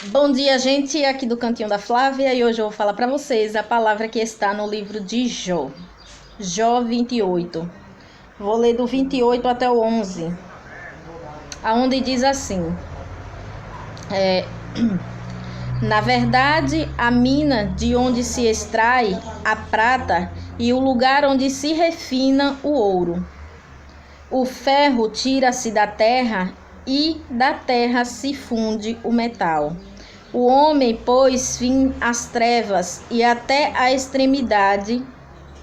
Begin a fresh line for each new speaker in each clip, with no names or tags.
Bom dia, gente, aqui do Cantinho da Flávia, e hoje eu vou falar para vocês a palavra que está no livro de Jó, Jó 28. Vou ler do 28 até o 11, aonde diz assim: Na verdade, a mina de onde se extrai a prata e o lugar onde se refina o ouro. O ferro tira-se da terra e da terra se funde o metal. O homem pôs fim às trevas e até a extremidade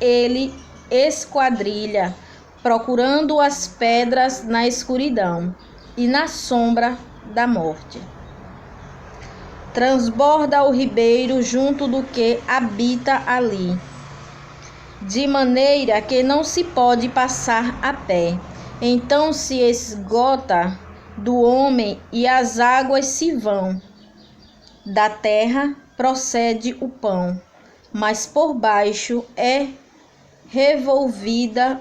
ele esquadrilha, procurando as pedras na escuridão e na sombra da morte. Transborda o ribeiro junto do que habita ali, de maneira que não se pode passar a pé. Então se esgota do homem e as águas se vão. Da terra procede o pão, mas por baixo é revolvida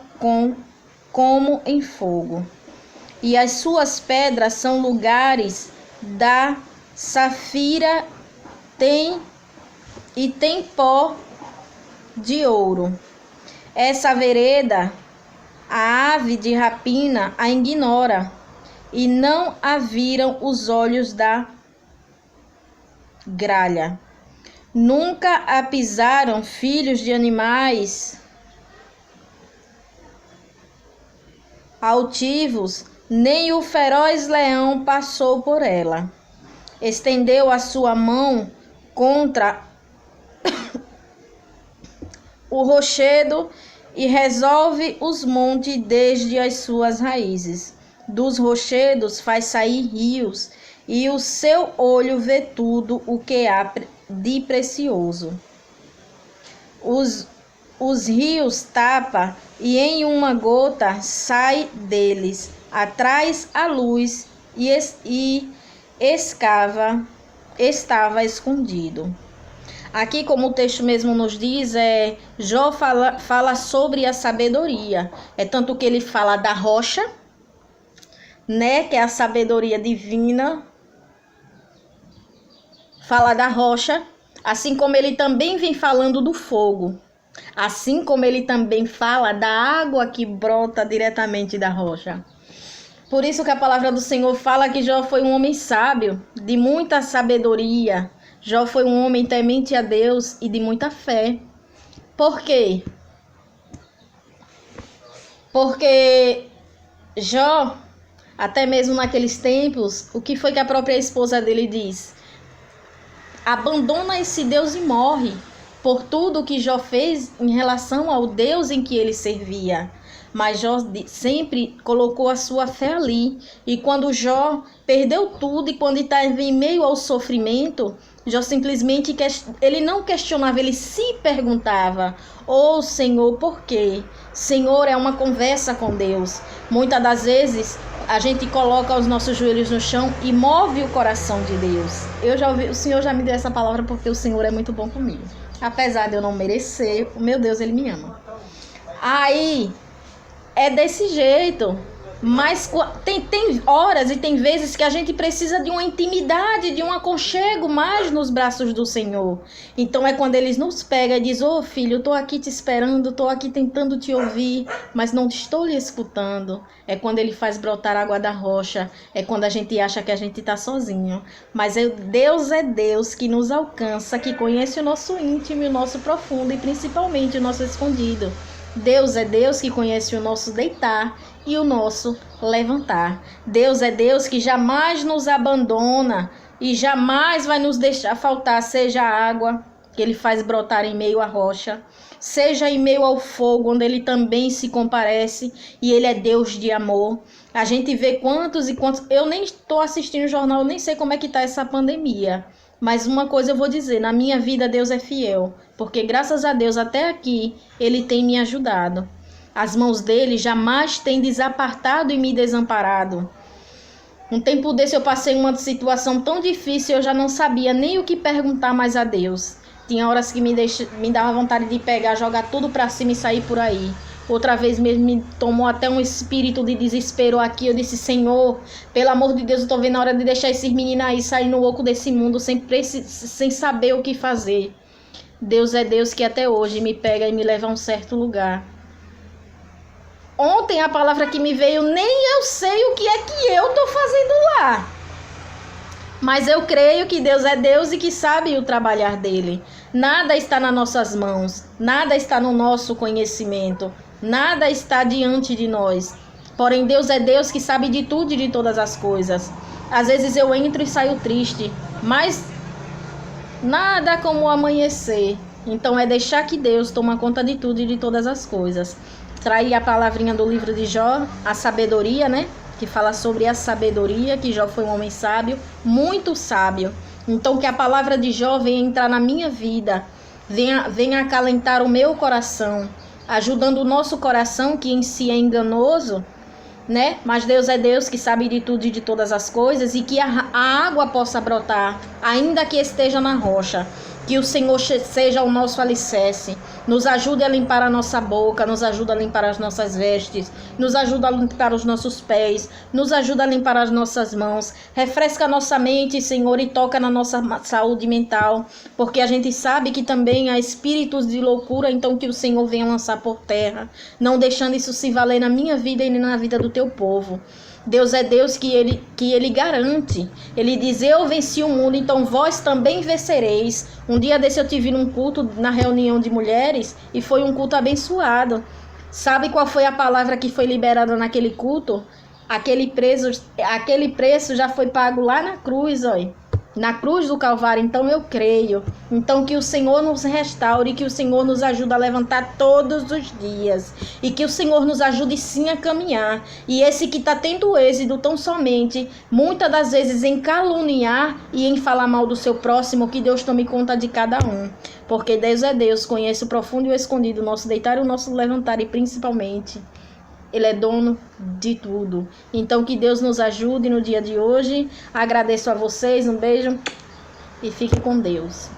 como em fogo. E as suas pedras são lugares da safira, tem pó de ouro. Essa vereda, a ave de rapina a ignora, e não a viram os olhos da gralha. Nunca a pisaram filhos de animais altivos, nem o feroz leão passou por ela. Estendeu a sua mão contra o rochedo e resolve os montes desde as suas raízes. Dos rochedos faz sair rios, e o seu olho vê tudo o que há de precioso. Os rios tapa, e em uma gota sai deles, atrás a luz, e estava escondido. Aqui, como o texto mesmo nos diz, Jó fala sobre a sabedoria. É tanto que ele fala da rocha, né, que é a sabedoria divina. Fala da rocha, assim como ele também vem falando do fogo. Assim como ele também fala da água que brota diretamente da rocha. Por isso que a palavra do Senhor fala que Jó foi um homem sábio, de muita sabedoria. Jó foi um homem temente a Deus e de muita fé. Por quê? Porque Jó, até mesmo naqueles tempos, o que foi que a própria esposa dele diz? Abandona esse Deus e morre, por tudo que Jó fez em relação ao Deus em que ele servia. Mas Jó sempre colocou a sua fé ali. E quando Jó perdeu tudo e quando estava em meio ao sofrimento, Jó simplesmente, ele não questionava, ele se perguntava: "Oh Senhor, por quê?" Senhor é uma conversa com Deus. Muitas das vezes a gente coloca os nossos joelhos no chão e move o coração de Deus. O Senhor já me deu essa palavra porque o Senhor é muito bom comigo. Apesar de eu não merecer, o meu Deus, ele me ama. Aí é desse jeito. Mas tem horas e tem vezes que a gente precisa de uma intimidade, de um aconchego mais nos braços do Senhor. Então é quando Ele nos pega e diz: "Ô filho, eu tô aqui te esperando, tô aqui tentando te ouvir, mas não estou lhe escutando." É quando Ele faz brotar água da rocha, é quando a gente acha que a gente tá sozinho. Mas Deus é Deus que nos alcança, que conhece o nosso íntimo, o nosso profundo e principalmente o nosso escondido. Deus é Deus que conhece o nosso deitar e o nosso levantar. Deus é Deus que jamais nos abandona e jamais vai nos deixar faltar, seja a água que Ele faz brotar em meio à rocha, seja em meio ao fogo, onde Ele também se comparece, e Ele é Deus de amor. A gente vê quantos e quantos... Eu nem estou assistindo o jornal, nem sei como é que está essa pandemia. Mas uma coisa eu vou dizer, na minha vida Deus é fiel, porque graças a Deus até aqui Ele tem me ajudado. As mãos dele jamais têm desapartado e me desamparado. Um tempo desse eu passei uma situação tão difícil, eu já não sabia nem o que perguntar mais a Deus. Tinha horas que me dava vontade de pegar, jogar tudo para cima e sair por aí. Outra vez mesmo me tomou até um espírito de desespero aqui. Eu disse, Senhor, pelo amor de Deus, eu tô vendo a hora de deixar esses meninos aí sair no oco desse mundo sem saber o que fazer. Deus é Deus que até hoje me pega e me leva a um certo lugar. Ontem a palavra que me veio, nem eu sei o que é que eu tô fazendo lá. Mas eu creio que Deus é Deus e que sabe o trabalhar dele. Nada está nas nossas mãos, nada está no nosso conhecimento, nada está diante de nós. Porém, Deus é Deus que sabe de tudo e de todas as coisas. Às vezes eu entro e saio triste, mas nada como o amanhecer. Então é deixar que Deus toma conta de tudo e de todas as coisas. Traí a palavrinha do livro de Jó, a sabedoria, né? Que fala sobre a sabedoria, que Jó foi um homem sábio, muito sábio. Então que a palavra de Jó venha entrar na minha vida, venha acalentar o meu coração, ajudando o nosso coração, que em si é enganoso, né? Mas Deus é Deus que sabe de tudo e de todas as coisas, e que a água possa brotar, ainda que esteja na rocha. Que o Senhor seja o nosso alicerce, nos ajude a limpar a nossa boca, nos ajude a limpar as nossas vestes, nos ajude a limpar os nossos pés, nos ajude a limpar as nossas mãos, refresca a nossa mente, Senhor, e toca na nossa saúde mental, porque a gente sabe que também há espíritos de loucura, então que o Senhor venha lançar por terra, não deixando isso se valer na minha vida e na vida do teu povo. Deus é Deus que ele garante. Ele diz, eu venci o mundo, então vós também vencereis. Um dia desse eu tive num culto, na reunião de mulheres, e foi um culto abençoado. Sabe qual foi a palavra que foi liberada naquele culto? Aquele preço já foi pago lá na cruz, olha. Na cruz do Calvário. Então eu creio. Então que o Senhor nos restaure, que o Senhor nos ajude a levantar todos os dias. E que o Senhor nos ajude sim a caminhar. E esse que está tendo êxito tão somente, muitas das vezes em caluniar e em falar mal do seu próximo, que Deus tome conta de cada um. Porque Deus é Deus, conhece o profundo e o escondido, o nosso deitar e o nosso levantar, e principalmente Ele é dono de tudo. Então que Deus nos ajude no dia de hoje. Agradeço a vocês, um beijo e fique com Deus.